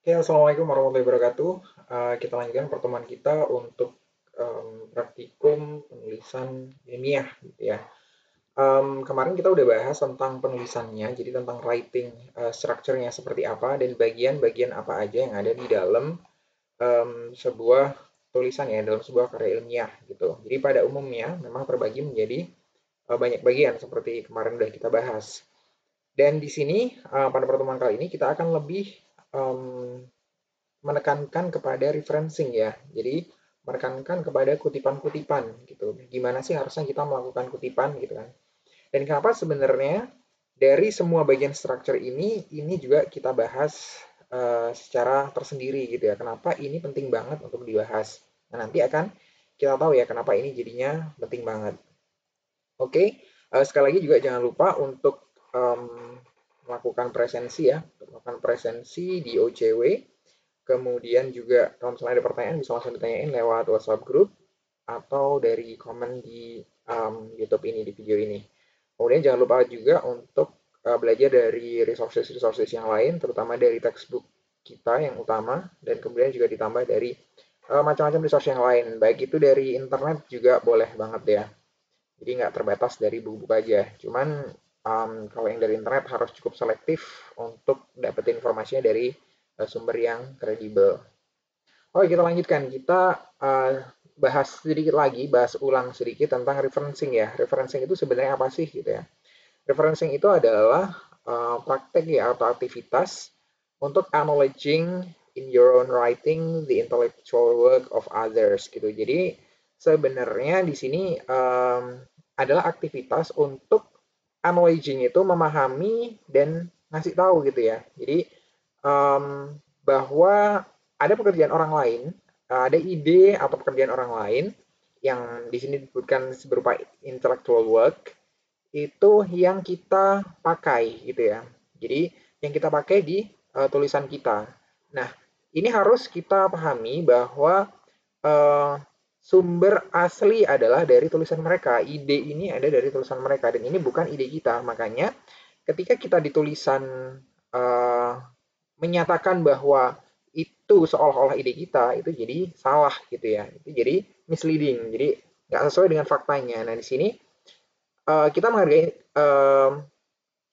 Oke, Assalamualaikum warahmatullahi wabarakatuh. Kita lanjutkan pertemuan kita untuk praktikum penulisan ilmiah, gitu ya. Kemarin kita udah bahas tentang penulisannya, jadi tentang writing structure-nya seperti apa dan bagian-bagian apa aja yang ada di dalam sebuah tulisan ya, dalam sebuah karya ilmiah gitu. Jadi pada umumnya memang terbagi menjadi banyak bagian seperti kemarin udah kita bahas. Dan di sini pada pertemuan kali ini kita akan lebih em, menekankan kepada referencing ya. Jadi menekankan kepada kutipan-kutipan gitu. Gimana sih harusnya kita melakukan kutipan gitu kan. Dan kenapa sebenarnya dari semua bagian structure ini juga kita bahas secara tersendiri gitu ya. Kenapa ini penting banget untuk dibahas. Nah, nanti akan kita tahu ya kenapa ini jadinya penting banget. Oke, sekali lagi juga jangan lupa untuk melakukan presensi ya, melakukan presensi di OCW. Kemudian juga kalau misalnya ada pertanyaan bisa langsung ditanyain lewat WhatsApp group atau dari komen di YouTube ini, di video ini. Kemudian jangan lupa juga untuk belajar dari resources-resources yang lain, terutama dari textbook kita yang utama, dan kemudian juga ditambah dari macam-macam resource yang lain. Baik itu dari internet juga boleh banget ya. Jadi nggak terbatas dari buku-buku aja. Cuman kalau yang dari internet harus cukup selektif untuk dapetin informasinya dari sumber yang kredibel. Oke, kita lanjutkan. Kita bahas sedikit lagi, bahas ulang sedikit tentang referencing ya. Referencing itu sebenarnya apa sih gitu ya? Referencing itu adalah praktek ya atau aktivitas untuk acknowledging in your own writing the intellectual work of others gitu. Jadi sebenarnya di sini adalah aktivitas untuk acknowledging itu memahami dan ngasih tahu gitu ya. Jadi bahwa ada pekerjaan orang lain, ada ide atau pekerjaan orang lain yang di sini disebutkan berupa intellectual work itu yang kita pakai gitu ya. Jadi yang kita pakai di tulisan kita. Nah, ini harus kita pahami bahwa uh, sumber asli adalah dari tulisan mereka. Ide ini ada dari tulisan mereka dan ini bukan ide kita. Makanya ketika kita di tulisan uh, menyatakan bahwa itu seolah-olah ide kita, itu jadi salah gitu ya. Itu jadi misleading. Jadi nggak sesuai dengan faktanya. Nah, di sini kita menghargai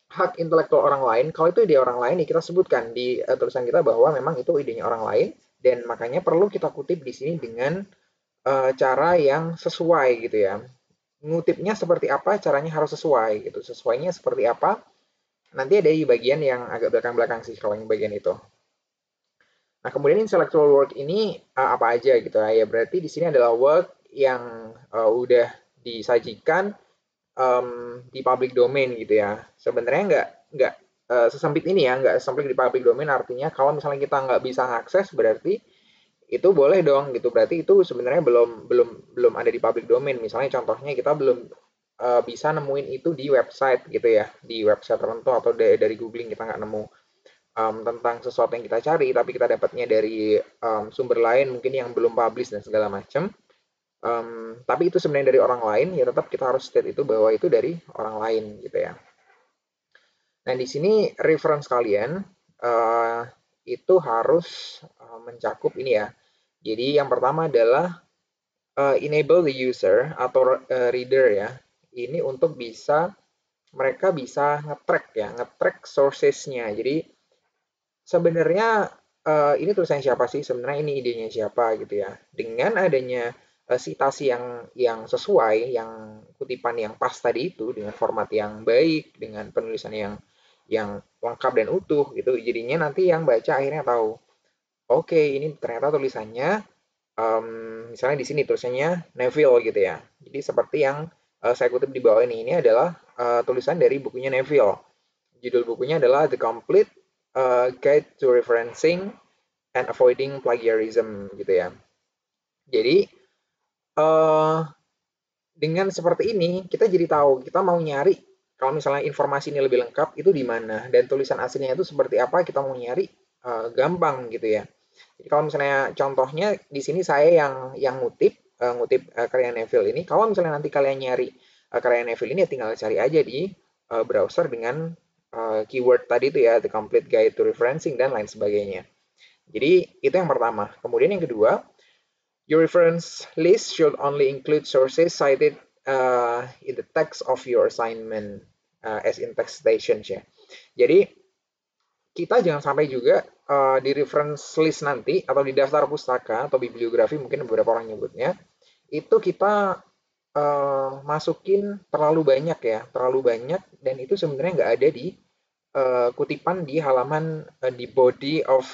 hak intelektual orang lain. Kalau itu ide orang lain, ya kita sebutkan di tulisan kita bahwa memang itu idenya orang lain, dan makanya perlu kita kutip di sini dengan cara yang sesuai gitu ya. Ngutipnya seperti apa, caranya harus sesuai gitu. Sesuainya seperti apa, nanti ada di bagian yang agak belakang-belakang sih kalau yang bagian itu. Nah, kemudian intellectual work ini apa aja gitu ya. Ya berarti di sini adalah work yang udah disajikan di public domain gitu ya. Sebenarnya nggak sesempit ini ya, nggak sesempit di public domain artinya kalau misalnya kita nggak bisa akses berarti itu boleh dong gitu. Berarti itu sebenarnya belum belum belum ada di public domain. Misalnya contohnya kita belum bisa nemuin itu di website gitu ya, di website tertentu atau dari googling kita nggak nemu tentang sesuatu yang kita cari, tapi kita dapatnya dari sumber lain mungkin yang belum publish dan segala macam. Tapi itu sebenarnya dari orang lain, ya tetap kita harus state itu bahwa itu dari orang lain gitu ya. Nah, di sini reference kalian uh, itu harus mencakup ini ya. Jadi yang pertama adalah enable the user atau reader ya. Ini untuk bisa mereka bisa nge-track ya, nge-track sources-nya. Jadi sebenarnya ini tulisannya siapa sih? Sebenarnya ini idenya siapa gitu ya. Dengan adanya sitasi yang sesuai, yang kutipan yang pas tadi itu dengan format yang baik, dengan penulisan yang lengkap dan utuh gitu. Jadinya nanti yang baca akhirnya tahu, oke ini ternyata tulisannya misalnya di sini tulisannya Neville gitu ya. Jadi seperti yang saya kutip di bawah ini adalah tulisan dari bukunya Neville. Judul bukunya adalah The Complete Guide to Referencing and Avoiding Plagiarism gitu ya. Jadi dengan seperti ini kita jadi tahu kita mau nyari kalau misalnya informasi ini lebih lengkap itu di mana dan tulisan aslinya itu seperti apa kita mau nyari gampang gitu ya. Jadi kalau misalnya contohnya di sini saya yang ngutip karya Neville ini. Kalau misalnya nanti kalian nyari karya Neville ini ya tinggal cari aja di browser dengan keyword tadi itu ya, the complete guide to referencing dan lain sebagainya. Jadi itu yang pertama. Kemudian yang kedua, your reference list should only include sources cited in the text of your assignment as in text stations ya. Jadi kita jangan sampai juga di reference list nanti atau di daftar pustaka atau bibliografi mungkin beberapa orang nyebutnya itu kita masukin terlalu banyak ya, terlalu banyak dan itu sebenarnya nggak ada di kutipan di halaman di body of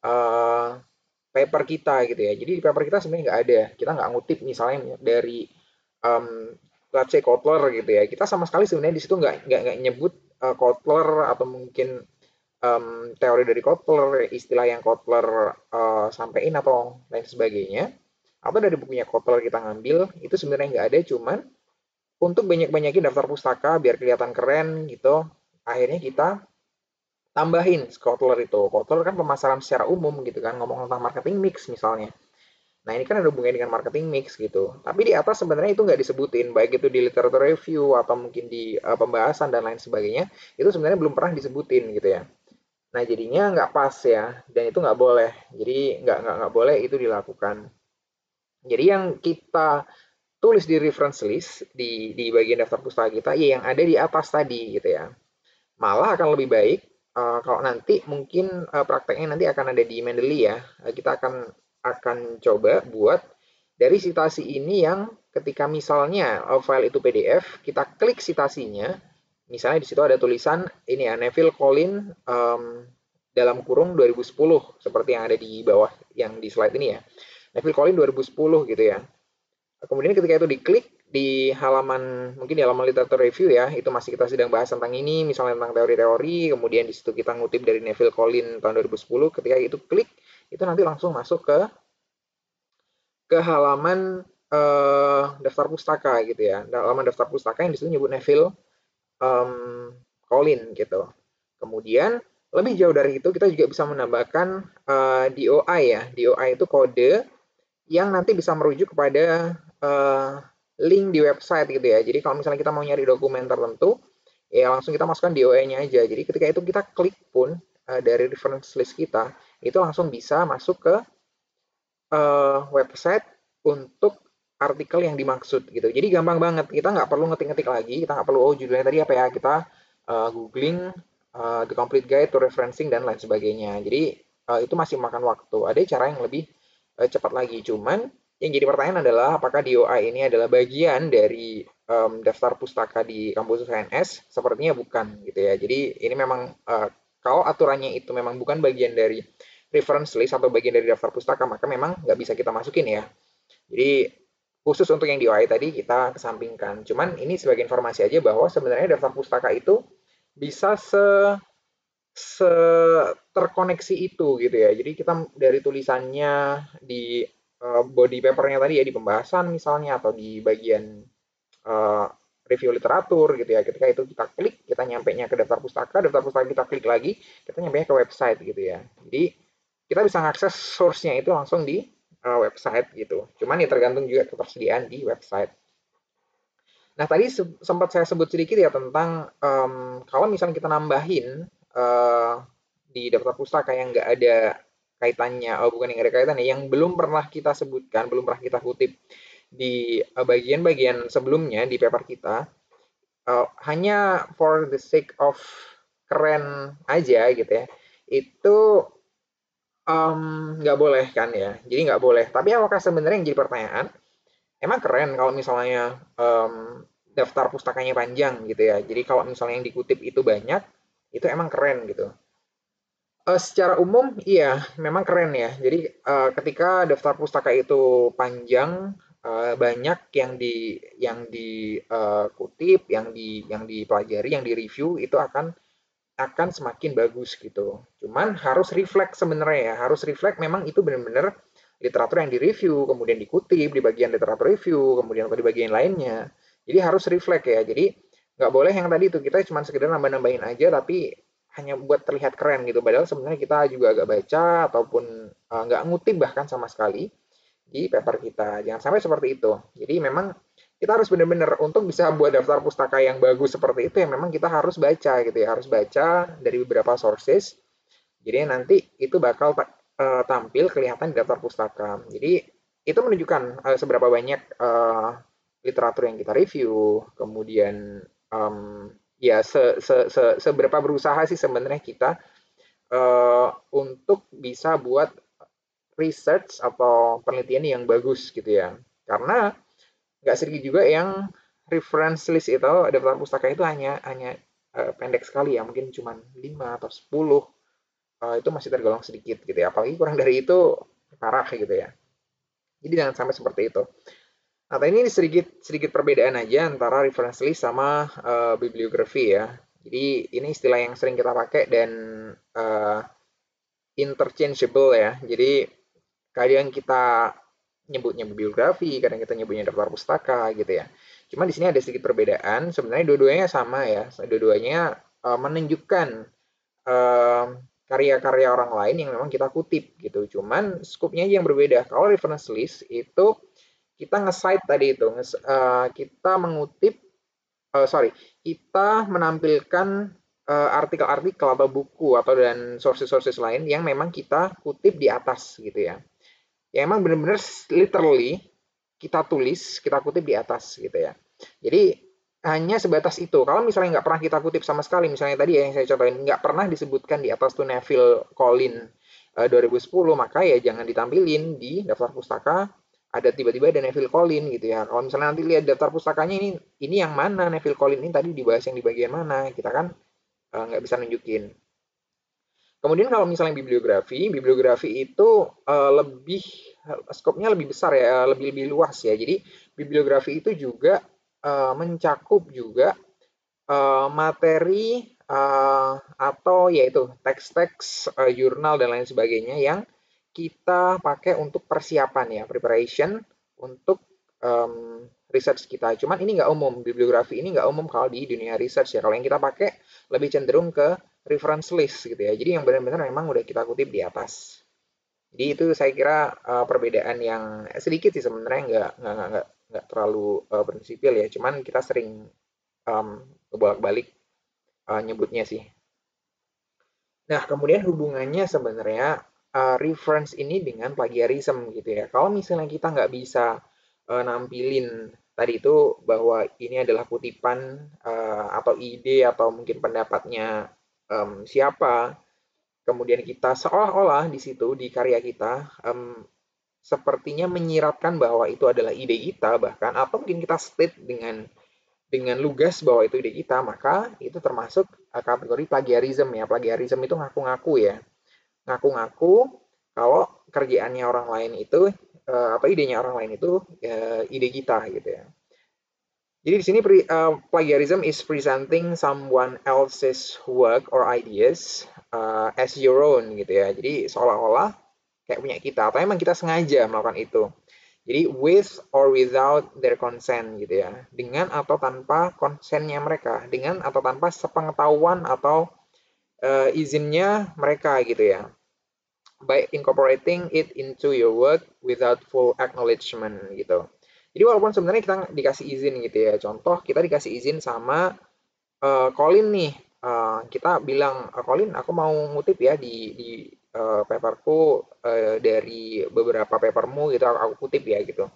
uh, paper kita gitu ya. Jadi di paper kita sebenarnya nggak ada. Kita nggak ngutip misalnya dari um, let's say Kotler gitu ya. Kita sama sekali sebenarnya di situ nggak nyebut Kotler atau mungkin teori dari Kotler, istilah yang Kotler sampaikan atau lain sebagainya. Atau dari bukunya Kotler kita ngambil, itu sebenarnya nggak ada, cuman untuk banyak-banyakin daftar pustaka biar kelihatan keren gitu, akhirnya kita tambahin Kotler itu. Kotler kan pemasaran secara umum gitu kan, ngomong tentang marketing mix misalnya. Nah ini kan ada hubungannya dengan marketing mix gitu. Tapi di atas sebenarnya itu nggak disebutin, baik itu di literatur review atau mungkin di pembahasan dan lain sebagainya, itu sebenarnya belum pernah disebutin gitu ya. Nah jadinya nggak pas ya, dan itu nggak boleh. Jadi nggak boleh itu dilakukan. Jadi yang kita tulis di reference list di bagian daftar pustaka kita, ya yang ada di atas tadi gitu ya. Malah akan lebih baik kalau nanti mungkin prakteknya nanti akan ada di Mendeley ya. Kita akan coba buat dari citasi ini yang ketika misalnya file itu PDF, kita klik citasinya, misalnya di situ ada tulisan ini ya Neville Collins dalam kurung 2010 seperti yang ada di bawah yang di slide ini ya. Neville Collins 2010 gitu ya. Kemudian ketika itu diklik di halaman mungkin di halaman literatur review ya, itu masih kita sedang bahas tentang ini, misalnya tentang teori-teori, kemudian di situ kita ngutip dari Neville Collins tahun 2010, ketika itu klik, itu nanti langsung masuk ke halaman daftar pustaka gitu ya. Halaman daftar pustaka yang di situ nyebut Neville Collins gitu. Kemudian lebih jauh dari itu kita juga bisa menambahkan DOI ya. DOI itu kode yang nanti bisa merujuk kepada link di website gitu ya. Jadi kalau misalnya kita mau nyari dokumen tertentu, ya langsung kita masukkan DOI-nya aja. Jadi ketika itu kita klik pun dari reference list kita, itu langsung bisa masuk ke website untuk artikel yang dimaksud gitu. Jadi gampang banget. Kita nggak perlu ngetik-ngetik lagi. Kita nggak perlu judulnya tadi apa ya. Kita googling the complete guide to referencing dan lain sebagainya. Jadi itu masih makan waktu. Ada cara yang lebih cepat lagi. Cuman yang jadi pertanyaan adalah apakah DOI ini adalah bagian dari daftar pustaka di kampus UNS? Sepertinya bukan gitu ya. Jadi ini memang kalau aturannya itu memang bukan bagian dari reference list atau bagian dari daftar pustaka, maka memang nggak bisa kita masukin ya. Jadi khusus untuk yang DOI tadi kita kesampingkan. Cuman ini sebagai informasi aja bahwa sebenarnya daftar pustaka itu bisa se terkoneksi itu gitu ya. Jadi kita dari tulisannya di body papernya tadi ya di pembahasan misalnya atau di bagian uh, review literatur gitu ya. Ketika itu kita klik, kita nyampe-nya ke daftar pustaka kita klik lagi, kita nyampe-nya ke website gitu ya. Jadi kita bisa mengakses source-nya itu langsung di website gitu. Cuman ya tergantung juga ketersediaan di website. Nah, tadi sempat saya sebut sedikit ya tentang kalau misalnya kita nambahin di daftar pustaka yang nggak ada kaitannya, oh bukan yang nggak ada kaitannya, yang belum pernah kita sebutkan, belum pernah kita kutip di bagian-bagian sebelumnya di paper kita, hanya for the sake of keren aja gitu ya, itu nggak boleh kan ya, jadi nggak boleh. Tapi apakah sebenarnya yang jadi pertanyaan, emang keren kalau misalnya daftar pustakanya panjang gitu ya. Jadi kalau misalnya yang dikutip itu banyak, itu emang keren gitu. Secara umum, iya, memang keren ya. Jadi ketika daftar pustaka itu panjang, banyak yang dikutip, yang dipelajari, yang direview, itu akan semakin bagus gitu. Cuman harus reflect sebenarnya ya, harus reflect memang itu benar-benar literatur yang direview, kemudian dikutip di bagian literatur review, kemudian atau di bagian lainnya. Jadi harus reflect ya. Jadi nggak boleh yang tadi itu kita cuma sekedar nambah-nambahin aja tapi hanya buat terlihat keren gitu. Padahal sebenarnya kita juga agak baca ataupun nggak ngutip bahkan sama sekali di paper kita. Jangan sampai seperti itu. Jadi memang kita harus benar-benar untuk bisa buat daftar pustaka yang bagus seperti itu ya memang kita harus baca gitu ya, harus baca dari beberapa sources. Jadi nanti itu bakal tampil kelihatan di daftar pustaka. Jadi itu menunjukkan seberapa banyak literatur yang kita review, kemudian ya seberapa berusaha sih sebenarnya kita untuk bisa buat research atau penelitian yang bagus gitu ya. Karena nggak sedikit juga yang reference list itu daftar pustaka itu hanya pendek sekali ya, mungkin cuma 5 atau 10. Itu masih tergolong sedikit gitu ya. Apalagi kurang dari itu parah gitu ya. Jadi jangan sampai seperti itu. Nah, ini sedikit perbedaan aja antara reference list sama bibliografi ya. Jadi ini istilah yang sering kita pakai dan interchangeable ya. Jadi kadang kita nyebutnya bibliografi, kadang kita nyebutnya daftar pustaka gitu ya. Cuma di sini ada sedikit perbedaan. Sebenarnya dua-duanya sama ya. Dua-duanya menunjukkan karya-karya orang lain yang memang kita kutip gitu. Cuman skupnya aja yang berbeda. Kalau reference list itu kita nge-cite tadi itu, kita mengutip, kita menampilkan artikel-artikel atau buku atau dan sources-sources lain yang memang kita kutip di atas gitu ya. Ya emang benar-benar literally kita tulis, kita kutip di atas gitu ya. Jadi hanya sebatas itu. Kalau misalnya nggak pernah kita kutip sama sekali, misalnya tadi ya yang saya contohin, nggak pernah disebutkan di atas tuh Neville Collins 2010, maka ya jangan ditampilin di daftar pustaka. Ada tiba-tiba ada Neville Collins gitu ya. Kalau misalnya nanti lihat daftar pustakanya ini yang mana Neville Collins ini tadi dibahas yang di bagian mana, kita kan nggak bisa nunjukin. Kemudian kalau misalnya bibliografi itu lebih skopnya lebih besar ya, lebih luas ya. Jadi bibliografi itu juga mencakup juga materi atau yaitu teks-teks, jurnal dan lain sebagainya yang kita pakai untuk persiapan ya, preparation untuk research kita. Cuman ini nggak umum, bibliografi ini nggak umum kalau di dunia research ya. Kalau yang kita pakai lebih cenderung ke reference list gitu ya. Jadi yang benar-benar memang udah kita kutip di atas. Jadi itu saya kira perbedaan yang sedikit sih sebenarnya nggak terlalu prinsipil ya. Cuman kita sering bolak-balik nyebutnya sih. Nah, kemudian hubungannya sebenarnya reference ini dengan plagiarism gitu ya. Kalau misalnya kita nggak bisa nampilin tadi itu bahwa ini adalah kutipan atau ide atau mungkin pendapatnya siapa, kemudian kita seolah-olah di situ di karya kita sepertinya menyiratkan bahwa itu adalah ide kita bahkan atau mungkin kita state dengan lugas bahwa itu ide kita, maka itu termasuk kategori plagiarism ya. Plagiarism itu ngaku-ngaku ya. Ngaku-ngaku kalau kerjaannya orang lain itu atau idenya orang lain itu ide kita gitu ya. Jadi di sini plagiarism is presenting someone else's work or ideas as your own gitu ya. Jadi seolah-olah kayak punya kita atau emang kita sengaja melakukan itu. Jadi with or without their consent gitu ya. Dengan atau tanpa konsennya mereka, dengan atau tanpa sepengetahuan atau izinnya mereka gitu ya. By incorporating it into your work without full acknowledgement gitu. Jadi walaupun sebenarnya kita dikasih izin gitu ya. Contoh kita dikasih izin sama Colin nih. Kita bilang, Colin aku mau ngutip ya di paperku dari beberapa papermu gitu aku kutip ya gitu.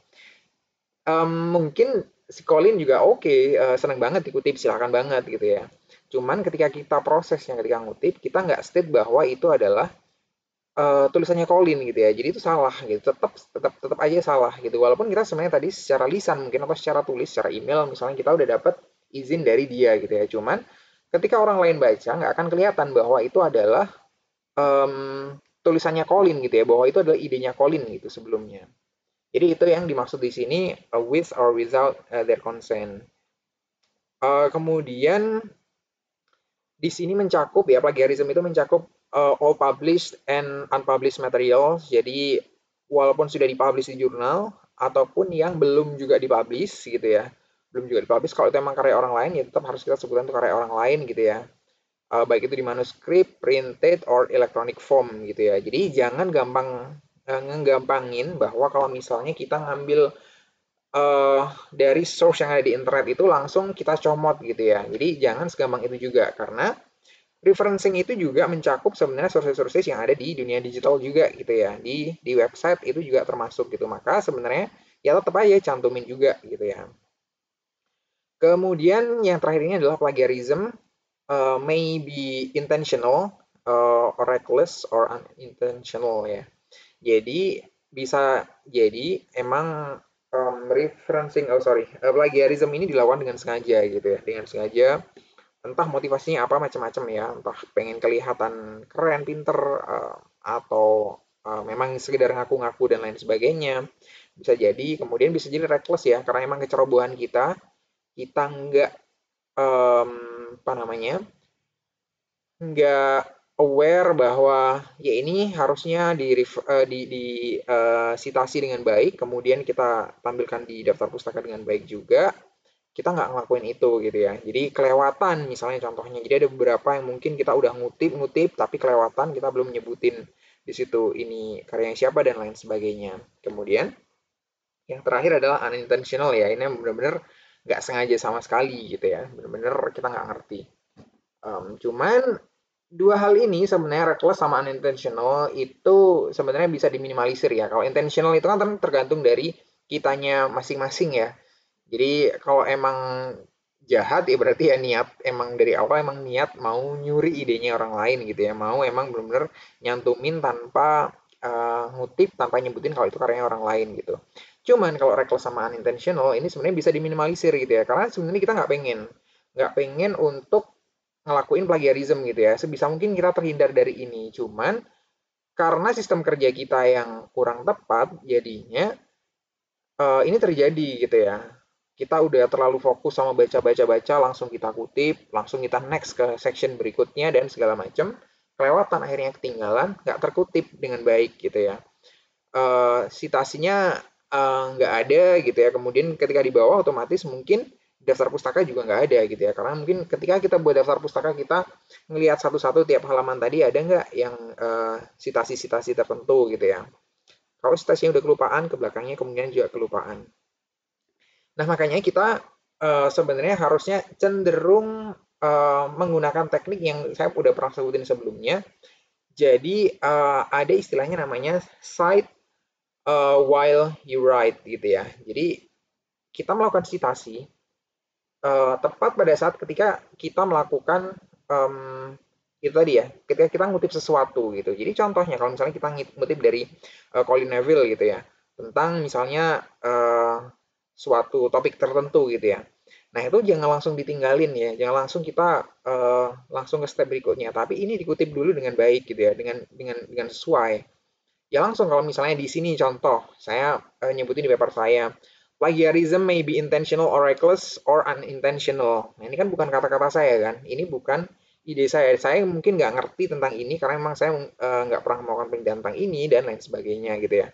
Mungkin si Colin juga oke, seneng banget dikutip, silahkan banget gitu ya. Cuman ketika kita prosesnya ketika ngutip, kita nggak state bahwa itu adalah tulisannya Colin gitu ya. Jadi itu salah gitu. Tetap aja salah gitu. Walaupun kita sebenarnya tadi secara lisan mungkin atau secara tulis, secara email misalnya kita udah dapat izin dari dia gitu ya. Cuman ketika orang lain baca nggak akan kelihatan bahwa itu adalah tulisannya Colin gitu ya, bahwa itu adalah idenya Colin gitu sebelumnya. Jadi itu yang dimaksud di sini with or without their consent. Kemudian di sini mencakup ya plagiarism itu mencakup all published and unpublished materials. Jadi walaupun sudah dipublish di jurnal ataupun yang belum juga dipublish gitu ya. Belum juga dipublish, kalau itu memang karya orang lain ya tetap harus kita sebutkan itu karya orang lain gitu ya. Baik itu di manuskrip, printed, or electronic form gitu ya. Jadi jangan gampang ngegampangin bahwa kalau misalnya kita ngambil dari source yang ada di internet itu langsung kita comot gitu ya. Jadi jangan segampang itu juga karena referencing itu juga mencakup sebenarnya sources-sources yang ada di dunia digital juga gitu ya. Di website itu juga termasuk gitu. Maka sebenarnya ya tetap aja cantumin juga gitu ya. Kemudian yang terakhir ini adalah plagiarism, may be intentional, or reckless or unintentional ya. Jadi bisa jadi emang plagiarism ini dilakukan dengan sengaja gitu ya, dengan sengaja. Entah motivasinya apa macam-macam ya, entah pengen kelihatan keren, pinter, atau memang sekedar ngaku-ngaku dan lain sebagainya. Bisa jadi, kemudian bisa jadi reckless ya, karena emang kecerobohan kita nggak apa namanya, nggak aware bahwa ya ini harusnya sitasi dengan baik, kemudian kita tampilkan di daftar pustaka dengan baik juga, kita nggak ngelakuin itu gitu ya. Jadi kelewatan misalnya contohnya. Jadi ada beberapa yang mungkin kita udah ngutip, tapi kelewatan kita belum nyebutin di situ ini karyanya siapa dan lain sebagainya. Kemudian yang terakhir adalah unintentional ya. Ini benar-benar nggak sengaja sama sekali gitu ya. Benar-benar kita nggak ngerti. Cuman dua hal ini sebenarnya reckless sama unintentional itu sebenarnya bisa diminimalisir ya. Kalau intentional itu kan tergantung dari kitanya masing-masing ya. Jadi kalau emang jahat ya berarti ya niat emang dari awal emang niat mau nyuri idenya orang lain gitu ya. Mau emang bener-bener nyantumin tanpa ngutip tanpa nyebutin kalau itu karyanya orang lain gitu. Cuman kalau reckless sama unintentional ini sebenarnya bisa diminimalisir gitu ya. Karena sebenarnya kita nggak pengen untuk ngelakuin plagiarism gitu ya. Sebisa mungkin kita terhindar dari ini. Cuman karena sistem kerja kita yang kurang tepat, jadinya ini terjadi gitu ya. Kita udah terlalu fokus sama baca-baca-baca, langsung kita kutip, langsung kita next ke section berikutnya dan segala macam. Kelewatan akhirnya ketinggalan, nggak terkutip dengan baik gitu ya. Citasinya nggak ada gitu ya. Kemudian ketika di bawah otomatis mungkin daftar pustaka juga nggak ada gitu ya. Karena mungkin ketika kita buat daftar pustaka kita ngelihat satu-satu tiap halaman tadi ada nggak yang citasi-citasi tertentu gitu ya. Kalau citasinya udah kelupaan, ke belakangnya kemungkinan juga kelupaan. Nah, makanya kita sebenarnya harusnya cenderung menggunakan teknik yang saya udah pernah sebutin sebelumnya. Jadi ada istilahnya namanya cite while you write gitu ya. Jadi kita melakukan citasi tepat pada saat ketika kita melakukan itu tadi ya, ketika kita ngutip sesuatu gitu. Jadi contohnya kalau misalnya kita ngutip dari Colin Neville gitu ya, tentang misalnya suatu topik tertentu gitu ya. Nah, itu jangan langsung ditinggalin ya, jangan langsung kita langsung ke step berikutnya, tapi ini dikutip dulu dengan baik gitu ya, dengan sesuai. Ya langsung kalau misalnya di sini contoh, saya nyebutin di paper saya, plagiarism may be intentional or reckless or unintentional. Nah, ini kan bukan kata-kata saya kan, ini bukan ide saya. Saya mungkin nggak ngerti tentang ini karena memang saya nggak pernah melakukan penelitian tentang ini dan lain sebagainya gitu ya.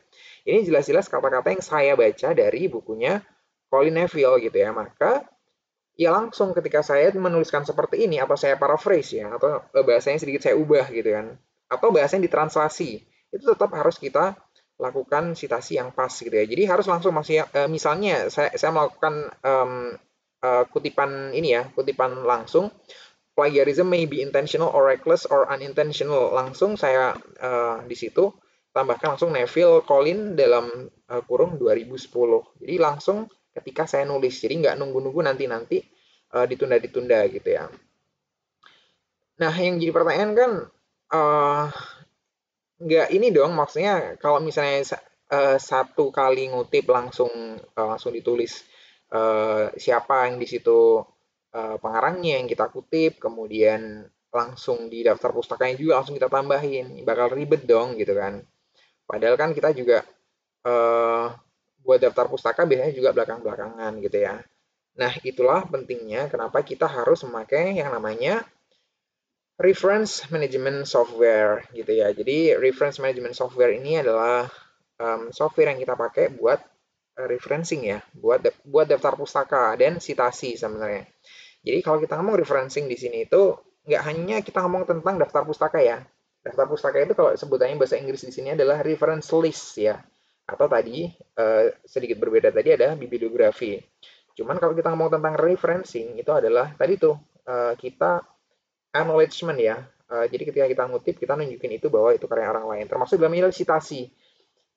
Ini jelas-jelas kata-kata yang saya baca dari bukunya Colin Neville gitu ya. Maka ya langsung ketika saya menuliskan seperti ini atau saya paraphrase ya atau bahasanya sedikit saya ubah gitu kan atau bahasanya ditranslasi itu tetap harus kita lakukan citasi yang pas gitu ya. Jadi harus langsung misalnya saya melakukan kutipan ini ya, kutipan langsung plagiarism may be intentional or reckless or unintentional. Langsung saya di situ tambahkan langsung Neville Colin dalam kurung 2010. Jadi langsung ketika saya nulis. Jadi nggak nunggu-nunggu nanti-nanti ditunda-ditunda gitu ya. Nah, yang jadi pertanyaan kan nggak ini dong, maksudnya kalau misalnya satu kali ngutip langsung ditulis siapa yang di situ pengarangnya yang kita kutip, kemudian langsung di daftar pustakanya juga langsung kita tambahin, bakal ribet dong gitu kan. Padahal kan kita juga buat daftar pustaka biasanya juga belakang-belakangan gitu ya. Nah, itulah pentingnya kenapa kita harus memakai yang namanya reference management software gitu ya. Jadi reference management software ini adalah software yang kita pakai buat referencing ya, buat daftar pustaka dan citasi sebenarnya. Jadi kalau kita ngomong referencing di sini itu nggak hanya kita ngomong tentang daftar pustaka ya. Daftar pustaka itu kalau sebutannya bahasa Inggris di sini adalah reference list ya. Atau tadi sedikit berbeda tadi ada bibliografi. Cuman kalau kita ngomong tentang referencing itu adalah tadi tuh kita acknowledgement ya. Jadi ketika kita ngutip, kita nunjukin itu bahwa itu karya orang lain. Termasuk dalam ini citasi.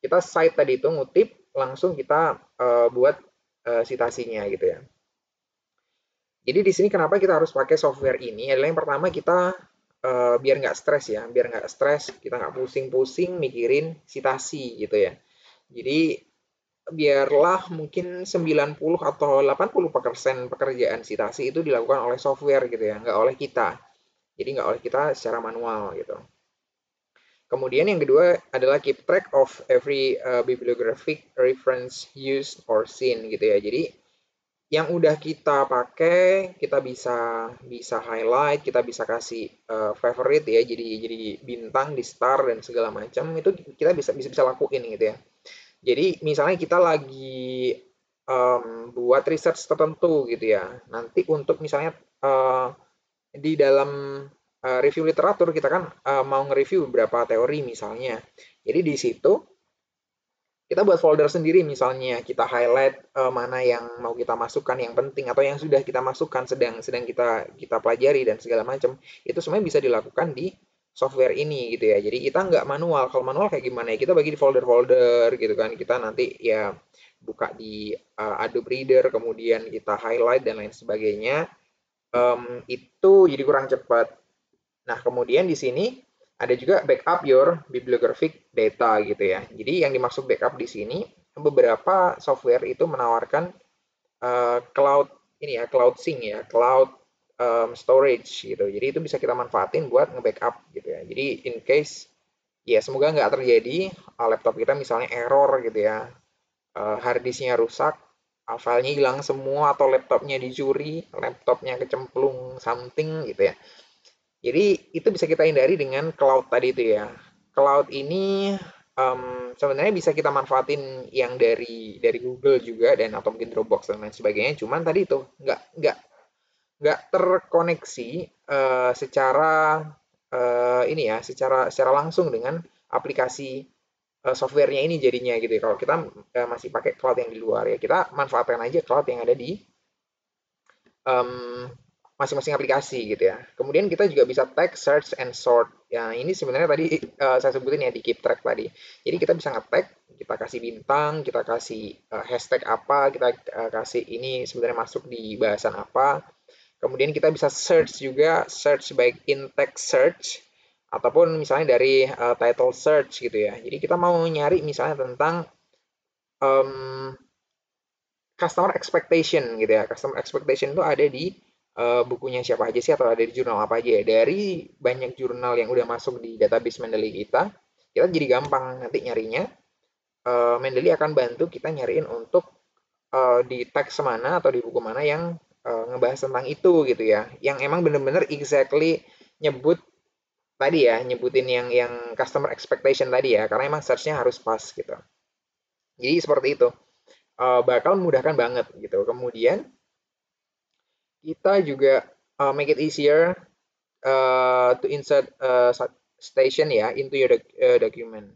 Kita cite tadi itu ngutip, langsung kita buat citasinya gitu ya. Jadi di sini kenapa kita harus pakai software ini adalah yang pertama kita biar nggak stres ya, biar nggak stres, kita nggak pusing-pusing mikirin citasi gitu ya. Jadi biarlah mungkin 90 atau 80% pekerjaan citasi itu dilakukan oleh software gitu ya, nggak oleh kita. Jadi nggak oleh kita secara manual gitu. Kemudian yang kedua adalah keep track of every bibliographic reference used or seen gitu ya. Jadi yang udah kita pakai kita bisa highlight, kita bisa kasih favorite ya, jadi bintang di star dan segala macam itu kita bisa lakuin gitu ya. Jadi misalnya kita lagi buat research tertentu gitu ya. Nanti untuk misalnya di dalam review literatur kita kan mau nge-review beberapa teori misalnya. Jadi di situ kita buat folder sendiri misalnya, kita highlight mana yang mau kita masukkan yang penting atau yang sudah kita masukkan sedang kita pelajari dan segala macam. Itu semuanya bisa dilakukan di software ini gitu ya. Jadi kita nggak manual. Kalau manual kayak gimana ya? Kita bagi di folder-folder gitu kan. Kita nanti ya buka di Adobe Reader, kemudian kita highlight dan lain sebagainya. Itu jadi kurang cepat. Nah, kemudian di sini ada juga backup your bibliographic data gitu ya. Jadi yang dimaksud backup di sini beberapa software itu menawarkan cloud ini ya, cloud sync ya, cloud storage gitu. Jadi itu bisa kita manfaatin buat nge-backup gitu ya. Jadi in case ya semoga nggak terjadi laptop kita misalnya error gitu ya, hard disknya rusak, filenya hilang semua atau laptopnya dicuri, laptopnya kecemplung something gitu ya. Jadi itu bisa kita hindari dengan cloud tadi itu ya. Cloud ini sebenarnya bisa kita manfaatin yang dari Google juga dan atau mungkin Dropbox dan lain sebagainya. Cuman tadi itu nggak terkoneksi secara ini ya, secara langsung dengan aplikasi softwarenya ini jadinya gitu ya. Kalau kita masih pakai cloud yang di luar ya, kita manfaatkan aja cloud yang ada di masing-masing aplikasi gitu ya. Kemudian kita juga bisa tag, search, and sort. Ya ini sebenarnya tadi saya sebutin ya di keep track tadi. Jadi kita bisa nge-tag, kita kasih bintang, kita kasih hashtag apa, kita kasih ini sebenarnya masuk di bahasan apa. Kemudian kita bisa search juga, search baik in text search ataupun misalnya dari title search gitu ya. Jadi kita mau nyari misalnya tentang customer expectation gitu ya. Customer expectation itu ada di bukunya siapa aja sih atau ada di jurnal apa aja ya. Dari banyak jurnal yang udah masuk di database Mendeley kita jadi gampang nanti nyarinya. Mendeley akan bantu kita nyariin untuk di teks mana atau di buku mana yang ngebahas tentang itu gitu ya. Yang emang bener-bener exactly nyebut tadi ya, nyebutin yang customer expectation tadi ya, karena emang search-nya harus pas gitu. Jadi seperti itu. Bakal memudahkan banget gitu. Kemudian kita juga make it easier to insert station ya into your document.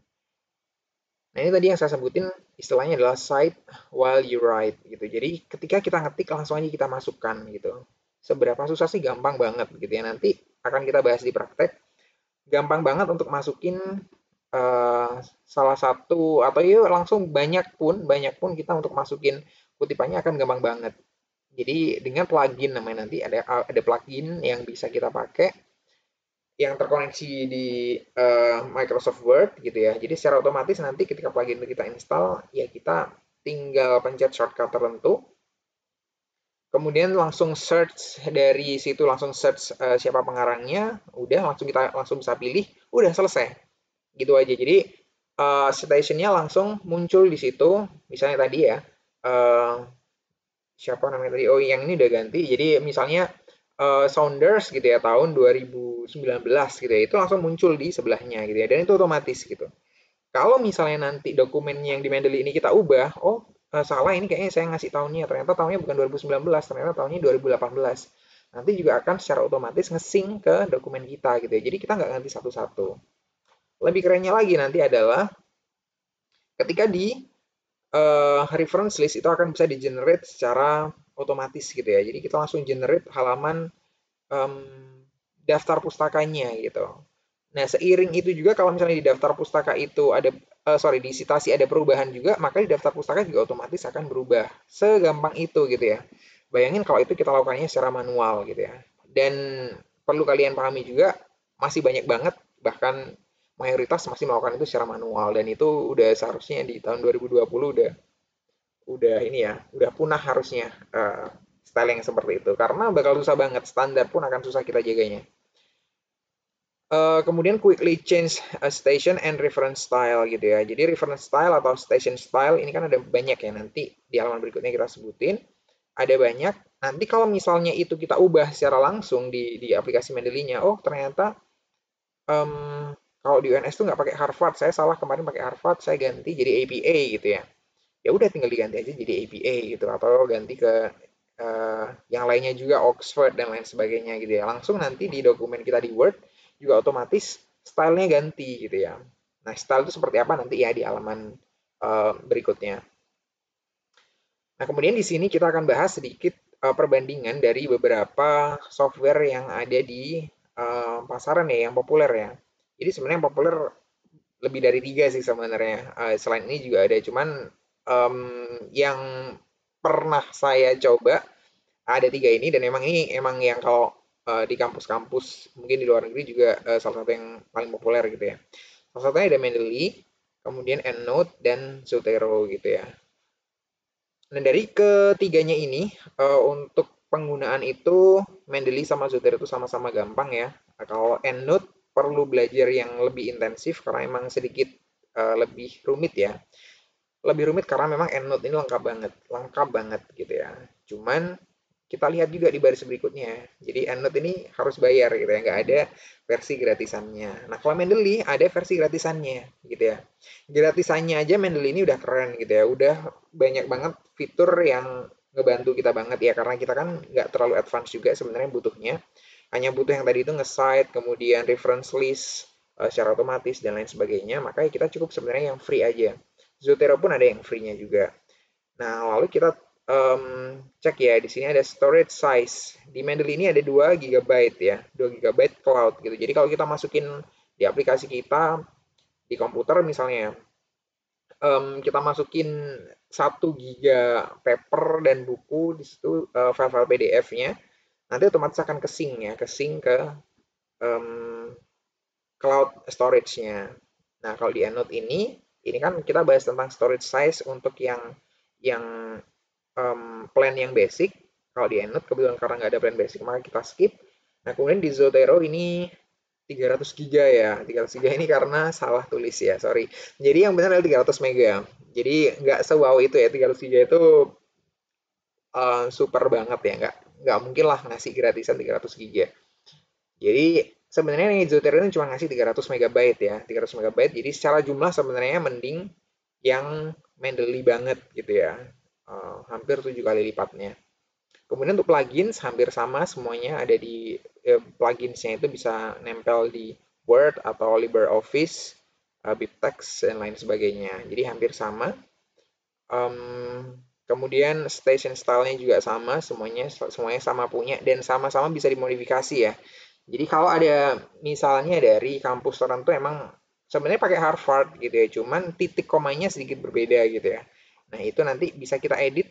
Nah ini tadi yang saya sebutin istilahnya adalah cite while you write gitu. Jadi ketika kita ngetik langsung aja kita masukkan gitu. Seberapa susah sih? Gampang banget gitu ya. Nanti akan kita bahas di praktek. Gampang banget untuk masukin salah satu atau yuk langsung banyak pun kita untuk masukin kutipannya akan gampang banget. Jadi dengan plugin namanya nanti ada plugin yang bisa kita pakai yang terkoneksi di Microsoft Word gitu ya. Jadi secara otomatis nanti ketika plugin itu kita install ya kita tinggal pencet shortcut tertentu. Kemudian langsung search dari situ langsung search siapa pengarangnya, udah kita langsung bisa pilih, udah selesai. Gitu aja. Jadi citationnya langsung muncul di situ. Misalnya tadi ya siapa namanya tadi? Oh, yang ini udah ganti. Jadi misalnya Saunders gitu ya tahun 2019 gitu ya. Itu langsung muncul di sebelahnya gitu ya. Dan itu otomatis gitu. Kalau misalnya nanti dokumen yang di Mendeley ini kita ubah, oh salah ini kayaknya saya ngasih tahunnya. Ternyata tahunnya bukan 2019, ternyata tahunnya 2018. Nanti juga akan secara otomatis nge-sync ke dokumen kita gitu ya. Jadi kita nggak ganti satu-satu. Lebih kerennya lagi nanti adalah ketika di reference list itu akan bisa di-generate secara otomatis gitu ya. Jadi kita langsung generate halaman daftar pustakanya gitu. Nah, seiring itu juga kalau misalnya di daftar pustaka itu ada di citasi ada perubahan juga, maka di daftar pustaka juga otomatis akan berubah. Segampang itu gitu ya. Bayangin kalau itu kita lakukannya secara manual gitu ya. Dan perlu kalian pahami juga masih banyak banget, bahkan mayoritas masih melakukan itu secara manual, dan itu udah seharusnya di tahun 2020 udah ini ya, udah punah harusnya style yang seperti itu, karena bakal susah banget, standar pun akan susah kita jaganya. Kemudian quickly change station and reference style gitu ya. Jadi reference style atau station style ini kan ada banyak ya, nanti di halaman berikutnya kita sebutin. Ada banyak. Nanti kalau misalnya itu kita ubah secara langsung di aplikasi Mendeley-nya, oh ternyata kalau di UNS tuh nggak pakai Harvard, saya salah kemarin pakai Harvard, saya ganti jadi APA gitu ya. Ya udah tinggal diganti aja jadi APA gitu, atau ganti ke yang lainnya juga Oxford dan lain sebagainya gitu ya. Langsung nanti di dokumen kita di Word juga otomatis stylenya ganti gitu ya. Nah, style itu seperti apa nanti ya di halaman berikutnya. Nah, kemudian di sini kita akan bahas sedikit perbandingan dari beberapa software yang ada di pasaran ya, yang populer ya. Jadi sebenarnya yang populer lebih dari 3 sih sebenarnya. Selain ini juga ada, cuman yang pernah saya coba ada 3 ini, dan emang ini emang yang kalau di kampus-kampus mungkin di luar negeri juga salah satu yang paling populer gitu ya. Salah satunya ada Mendeley, kemudian EndNote, dan Zotero gitu ya. Nah, dari ketiganya ini, untuk penggunaan itu Mendeley sama Zotero itu sama-sama gampang ya. Nah, kalau EndNote perlu belajar yang lebih intensif karena emang sedikit lebih rumit ya. Lebih rumit karena memang EndNote ini lengkap banget gitu ya. Cuman kita lihat juga di baris berikutnya. Jadi EndNote ini harus bayar gitu ya, nggak ada versi gratisannya. Nah, kalau Mendeley ada versi gratisannya gitu ya. Gratisannya aja Mendeley ini udah keren gitu ya, udah banyak banget fitur yang ngebantu kita banget ya, karena kita kan nggak terlalu advance juga sebenarnya butuhnya. Hanya butuh yang tadi itu nge-cite, kemudian reference list secara otomatis dan lain sebagainya, makanya kita cukup sebenarnya yang free aja. Zotero pun ada yang free-nya juga. Nah, lalu kita cek ya, di sini ada storage size. Di Mendeley ini ada 2 GB ya, 2 GB cloud gitu. Jadi kalau kita masukin di aplikasi kita di komputer misalnya, kita masukin 1 GB paper dan buku di situ, file-file PDF-nya, nanti otomatis akan ke-sync ke cloud storage-nya. Nah, kalau di EndNote ini kan kita bahas tentang storage size untuk yang plan yang basic. Kalau di EndNote kebetulan karena nggak ada plan basic maka kita skip. Nah, kemudian di Zotero ini 300 GB ya. 300 GB ini karena salah tulis ya, sorry. Jadi yang benar adalah 300 MB. Jadi nggak se-wow itu ya, 300 GB itu super banget ya. Nggak mungkin lah ngasih gratisan 300 GB. Jadi sebenarnya nih Zotero ini cuma ngasih 300 MB ya, 300 MB. Jadi secara jumlah sebenarnya mending yang Mendeley banget gitu ya. Hampir 7 kali lipatnya. Kemudian untuk plugins hampir sama semuanya, ada di pluginsnya itu bisa nempel di Word atau LibreOffice, BibTeX dan lain sebagainya. Jadi hampir sama. Kemudian station style-nya juga sama, semuanya sama punya dan sama-sama bisa dimodifikasi ya. Jadi kalau ada misalnya dari kampus tertentu emang sebenarnya pakai Harvard gitu ya, cuman titik komanya sedikit berbeda gitu ya. Nah, itu nanti bisa kita edit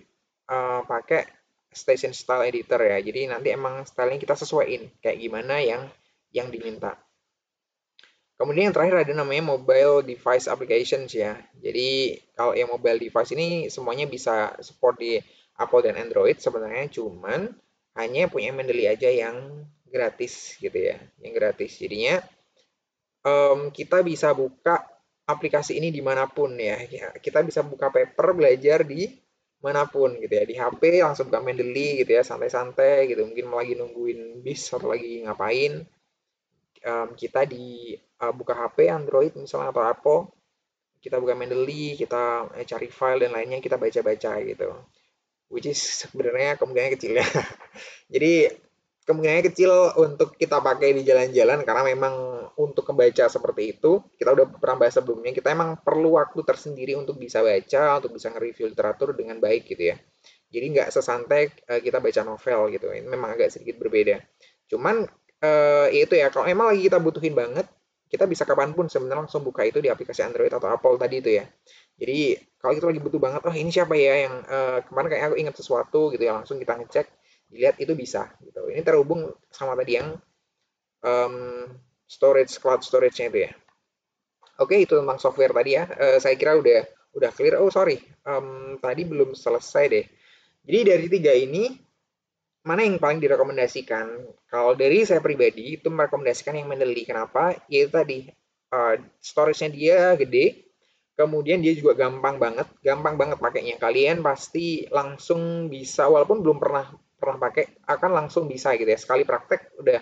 pakai station style editor ya. Jadi nanti emang stylenya kita sesuaiin kayak gimana yang diminta. Kemudian yang terakhir ada namanya mobile device applications ya. Jadi kalau yang mobile device ini semuanya bisa support di Apple dan Android sebenarnya, cuman hanya punya Mendeley aja yang gratis gitu ya, yang gratis. Jadinya kita bisa buka aplikasi ini dimanapun ya. Kita bisa buka paper belajar di manapun gitu ya, di HP langsung buka Mendeley gitu ya, santai-santai gitu, mungkin lagi nungguin bis atau lagi ngapain, kita di buka HP Android misalnya atau Apple, kita buka Mendeley, kita cari file dan lainnya, kita baca-baca gitu, which is sebenarnya kemungkinannya kecil ya. Jadi kemungkinannya kecil untuk kita pakai di jalan-jalan karena memang untuk membaca seperti itu, kita udah pernah bahas sebelumnya, kita emang perlu waktu tersendiri untuk bisa baca, untuk bisa nge-review literatur dengan baik gitu ya. Jadi nggak sesantai kita baca novel gitu, ini memang agak sedikit berbeda. Cuman itu ya, kalau emang lagi kita butuhin banget, kita bisa kapanpun sebenarnya langsung buka itu di aplikasi Android atau Apple tadi itu ya. Jadi kalau kita lagi butuh banget, oh ini siapa ya yang kemarin kayak aku ingat sesuatu gitu ya, langsung kita ngecek, dilihat itu bisa gitu. Ini terhubung sama tadi yang em, cloud storage-nya itu ya. Oke, itu tentang software tadi ya. Saya kira udah clear. Oh sorry, tadi belum selesai deh. Jadi dari tiga ini mana yang paling direkomendasikan? Kalau dari saya pribadi itu merekomendasikan yang Mendeley. Kenapa? Yaitu tadi storage-nya dia gede, kemudian dia juga gampang banget pakainya. Kalian pasti langsung bisa, walaupun belum pernah pernah pakai, akan langsung bisa gitu ya. Sekali praktek udah,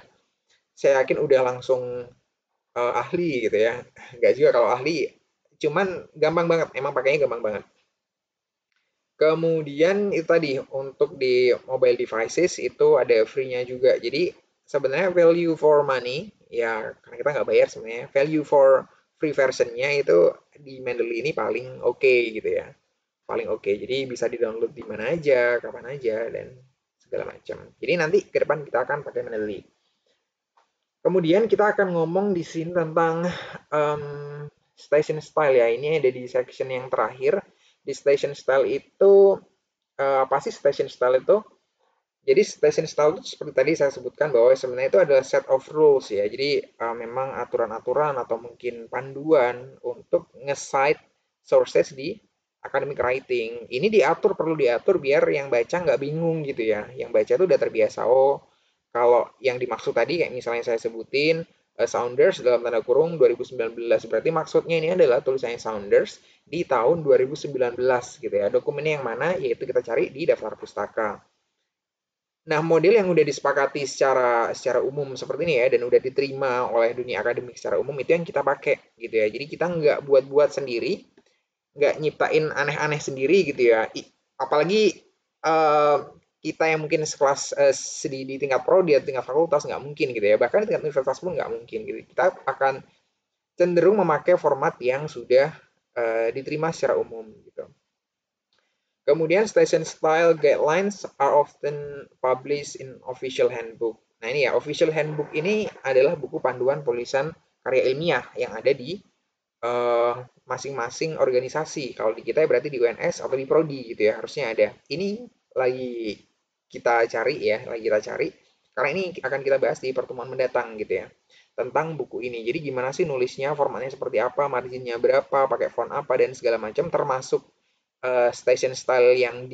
saya yakin udah langsung ahli gitu ya. Nggak juga kalau ahli, cuman gampang banget. Emang pakainya gampang banget. Kemudian itu tadi untuk di mobile devices itu ada free-nya juga. Jadi sebenarnya value for money ya karena kita nggak bayar sebenarnya. Value for free versionnya itu di Mendeley ini paling oke gitu ya. Paling oke. Jadi bisa di-download di mana aja, kapan aja dan segala macam. Jadi nanti ke depan kita akan pakai Mendeley. Kemudian kita akan ngomong di sini tentang um, station style ya. Ini ada di section yang terakhir. Di station style itu apa sih station style itu? Jadi station style itu seperti tadi saya sebutkan bahwa sebenarnya itu adalah set of rules ya. Jadi memang aturan-aturan atau mungkin panduan untuk nge-cite sources di academic writing. Ini perlu diatur biar yang baca nggak bingung gitu ya. Yang baca itu udah terbiasa. Oh, kalau yang dimaksud tadi kayak misalnya saya sebutin Saunders dalam tanda kurung 2019 berarti maksudnya ini adalah tulisannya Saunders di tahun 2019 gitu ya. Dokumennya yang mana yaitu kita cari di daftar pustaka. Nah, model yang udah disepakati secara umum seperti ini ya dan udah diterima oleh dunia akademik secara umum itu yang kita pakai gitu ya. Jadi kita nggak buat-buat sendiri, nggak nyiptain aneh-aneh sendiri gitu ya. Apalagi eh, kita yang mungkin sekelas di tingkat prodi atau tingkat fakultas nggak mungkin gitu ya. Bahkan di tingkat universitas pun nggak mungkin gitu. Kita akan cenderung memakai format yang sudah diterima secara umum gitu. Kemudian station style guidelines are often published in official handbook. Nah ini ya, official handbook ini adalah buku panduan penulisan karya ilmiah yang ada di masing-masing organisasi. Kalau di kita berarti di UNS atau di Prodi gitu ya, harusnya ada. Ini lagi kita cari ya, lagi kita cari. Karena ini akan kita bahas di pertemuan mendatang gitu ya. Tentang buku ini. Jadi gimana sih nulisnya, formatnya seperti apa, marginnya berapa, pakai font apa, dan segala macam termasuk station style yang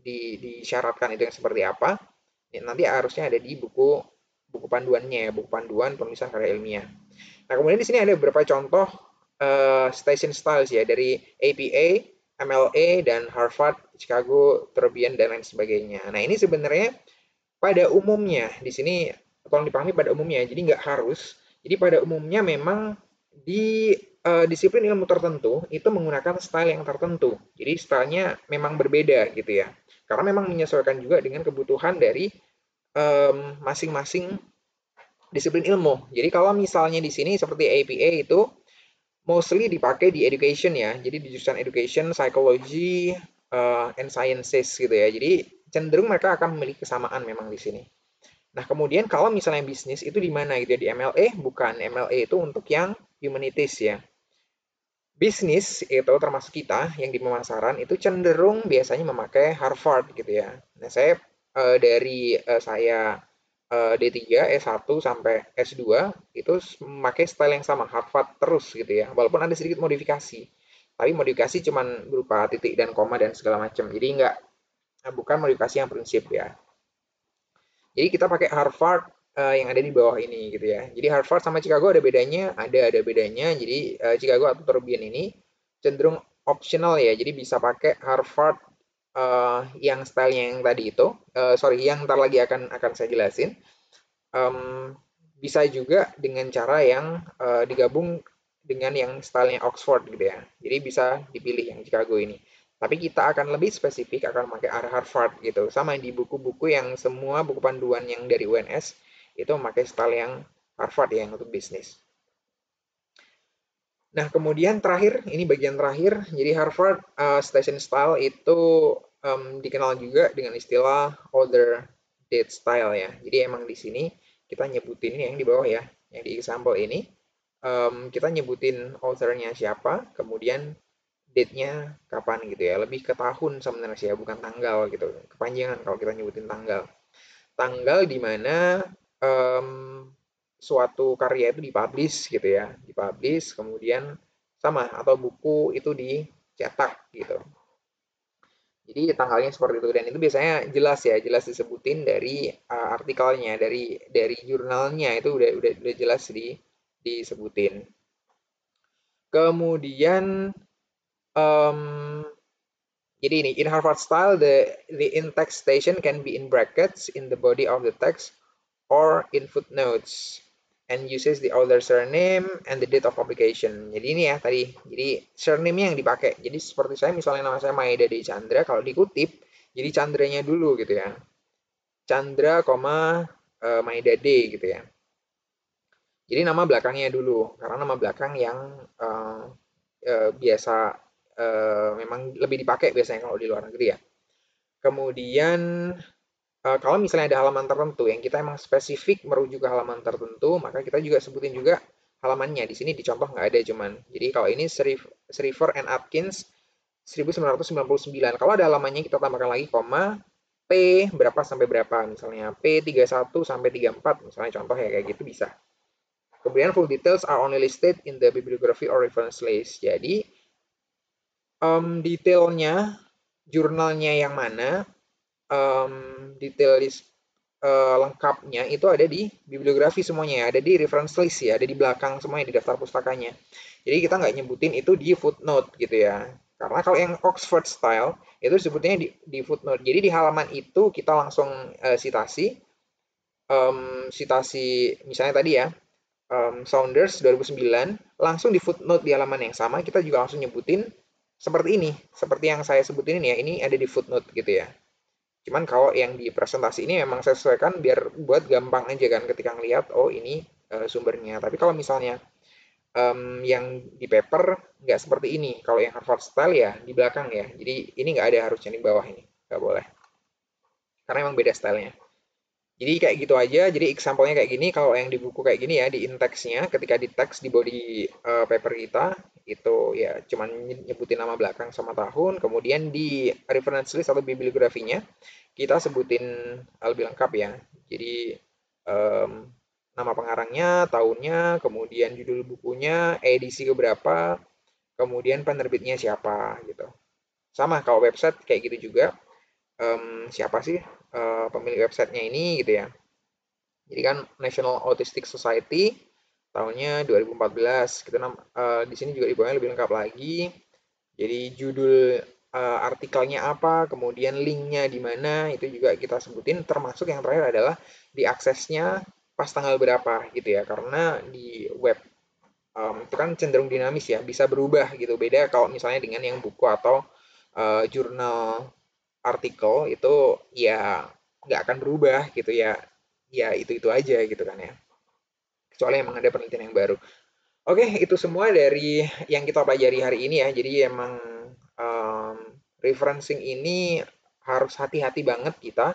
disyaratkan itu yang seperti apa ya, nanti harusnya ada di buku panduannya ya, buku panduan penulisan karya ilmiah. Nah kemudian di sini ada beberapa contoh station styles ya dari APA, MLA dan Harvard, Chicago, Turbian dan lain sebagainya. Nah ini sebenarnya pada umumnya di sini tolong dipahami pada umumnya, jadi nggak harus. Jadi pada umumnya memang di disiplin ilmu tertentu itu menggunakan style yang tertentu. Jadi stylenya memang berbeda gitu ya. Karena memang menyesuaikan juga dengan kebutuhan dari masing-masing disiplin ilmu. Jadi kalau misalnya di sini seperti APA itu mostly dipakai di education ya. Jadi di jurusan education, psychology, and sciences gitu ya. Jadi cenderung mereka akan memiliki kesamaan memang di sini. Nah, kemudian kalau misalnya bisnis itu di mana gitu ya? Di MLA? Bukan. MLA itu untuk yang humanities ya. Bisnis itu termasuk kita yang di pemasaran itu cenderung biasanya memakai Harvard gitu ya. Nah, saya dari saya D3, S1 sampai S2 itu memakai style yang sama, Harvard terus gitu ya. Walaupun ada sedikit modifikasi. Tapi modifikasi cuman berupa titik dan koma dan segala macam. Jadi bukan modifikasi yang prinsip ya. Jadi kita pakai Harvard yang ada di bawah ini gitu ya. Jadi Harvard sama Chicago ada bedanya, ada bedanya. Jadi Chicago atau Turbian ini cenderung optional ya. Jadi bisa pakai Harvard yang stylenya yang tadi itu. Sorry, yang ntar lagi akan saya jelasin. Bisa juga dengan cara yang digabung dengan yang stylenya Oxford gitu ya. Jadi bisa dipilih yang Chicago ini. Tapi kita akan lebih spesifik akan pakai Harvard gitu. Sama di buku-buku yang semua buku panduan yang dari UNS itu memakai style yang Harvard ya, yang untuk bisnis. Nah, kemudian terakhir, ini bagian terakhir. Jadi Harvard station style itu dikenal juga dengan istilah other date style ya. Jadi emang di sini kita nyebutin ini yang di bawah ya, yang di example ini kita nyebutin author-nya siapa, kemudian date-nya kapan gitu ya. Lebih ke tahun sebenarnya sih ya, bukan tanggal gitu. Kepanjangan kalau kita nyebutin tanggal. Tanggal di mana suatu karya itu dipublish gitu ya, dipublish kemudian sama atau buku itu dicetak gitu. Jadi tanggalnya seperti itu dan itu biasanya jelas ya, jelas disebutin dari artikelnya, dari jurnalnya itu udah jelas disebutin. Kemudian em, jadi ini in Harvard style the in text station can be in brackets in the body of the text or in footnotes and uses the author surname and the date of publication. Jadi ini ya tadi. Jadi surname-nya yang dipakai. Jadi seperti saya misalnya nama saya Maeda Dei Chandra, kalau dikutip jadi Chandranya dulu gitu ya. Chandra, Maeda Dei gitu ya. Jadi nama belakangnya dulu karena nama belakang yang biasa memang lebih dipakai biasanya kalau di luar negeri ya. Kemudian kalau misalnya ada halaman tertentu yang kita emang spesifik merujuk ke halaman tertentu, maka kita juga sebutin juga halamannya. Di sini dicontoh nggak ada cuman. Jadi kalau ini Shriver and Atkins 1999. Kalau ada halamannya kita tambahkan lagi koma P berapa sampai berapa. Misalnya P31 sampai 34. Misalnya contoh ya kayak gitu bisa. Kemudian full details are only listed in the bibliography or reference list. Jadi detailnya, jurnalnya yang mana, detail list lengkapnya itu ada di bibliografi semuanya, ada di reference list ya, ada di belakang semuanya di daftar pustakanya. Jadi kita nggak nyebutin itu di footnote gitu ya. Karena kalau yang Oxford style itu sebutnya di footnote. Jadi di halaman itu kita langsung citasi, misalnya tadi ya, Saunders 2009, langsung di footnote di halaman yang sama kita juga langsung nyebutin seperti ini, seperti yang saya sebutin ini ya, ini ada di footnote gitu ya. Cuman kalau yang di presentasi ini memang saya sesuaikan biar buat gampang aja kan ketika ngeliat, oh ini sumbernya. Tapi kalau misalnya yang di paper nggak seperti ini. Kalau yang Harvard Style ya di belakang ya. Jadi ini nggak ada harusnya di bawah ini. Nggak boleh. Karena emang beda stylenya. Jadi kayak gitu aja. Jadi example-nya kayak gini. Kalau yang di buku kayak gini ya, di index-nya, ketika di teks di body paper kita, itu ya cuman nyebutin nama belakang sama tahun. Kemudian di reference list atau bibliografinya, kita sebutin lebih lengkap ya. Jadi nama pengarangnya, tahunnya, kemudian judul bukunya, edisi keberapa, kemudian penerbitnya siapa gitu. Sama kalau website kayak gitu juga. Siapa sih pemilik websitenya ini gitu ya. Jadi kan National Autistic Society tahunnya 2014. Kita di sini juga di bawahnya lebih lengkap lagi. Jadi judul artikelnya apa, kemudian linknya di mana, itu juga kita sebutin. Termasuk yang terakhir adalah diaksesnya pas tanggal berapa gitu ya. Karena di web itu kan cenderung dinamis ya, bisa berubah gitu. Beda kalau misalnya dengan yang buku atau jurnal artikel itu ya nggak akan berubah gitu ya, ya itu aja gitu kan ya, kecuali emang ada penelitian yang baru. Oke, itu semua dari yang kita pelajari hari ini ya. Jadi emang um, referencing ini harus hati-hati banget kita,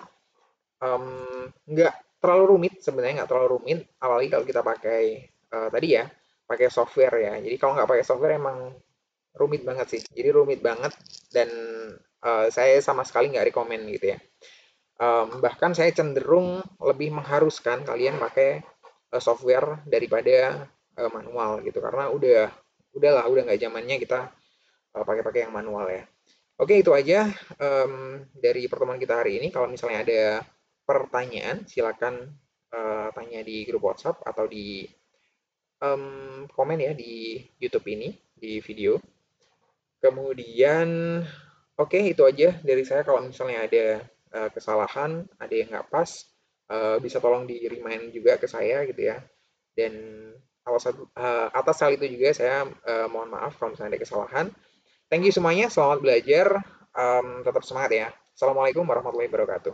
nggak terlalu rumit sebenarnya, nggak terlalu rumit apalagi kalau kita pakai tadi ya, pakai software ya. Jadi kalau nggak pakai software emang rumit banget sih, jadi rumit banget dan saya sama sekali nggak rekomen gitu ya. Bahkan saya cenderung lebih mengharuskan kalian pakai software daripada manual gitu karena udah nggak zamannya kita pakai-pakai yang manual ya. Oke, itu aja dari pertemuan kita hari ini. Kalau misalnya ada pertanyaan silakan tanya di grup WhatsApp atau di komen ya di YouTube ini di video. Kemudian oke, itu aja dari saya. Kalau misalnya ada kesalahan, ada yang nggak pas, bisa tolong di-remind juga ke saya gitu ya. Dan atas hal itu juga saya mohon maaf kalau misalnya ada kesalahan. Thank you semuanya, selamat belajar, tetap semangat ya. Assalamualaikum warahmatullahi wabarakatuh.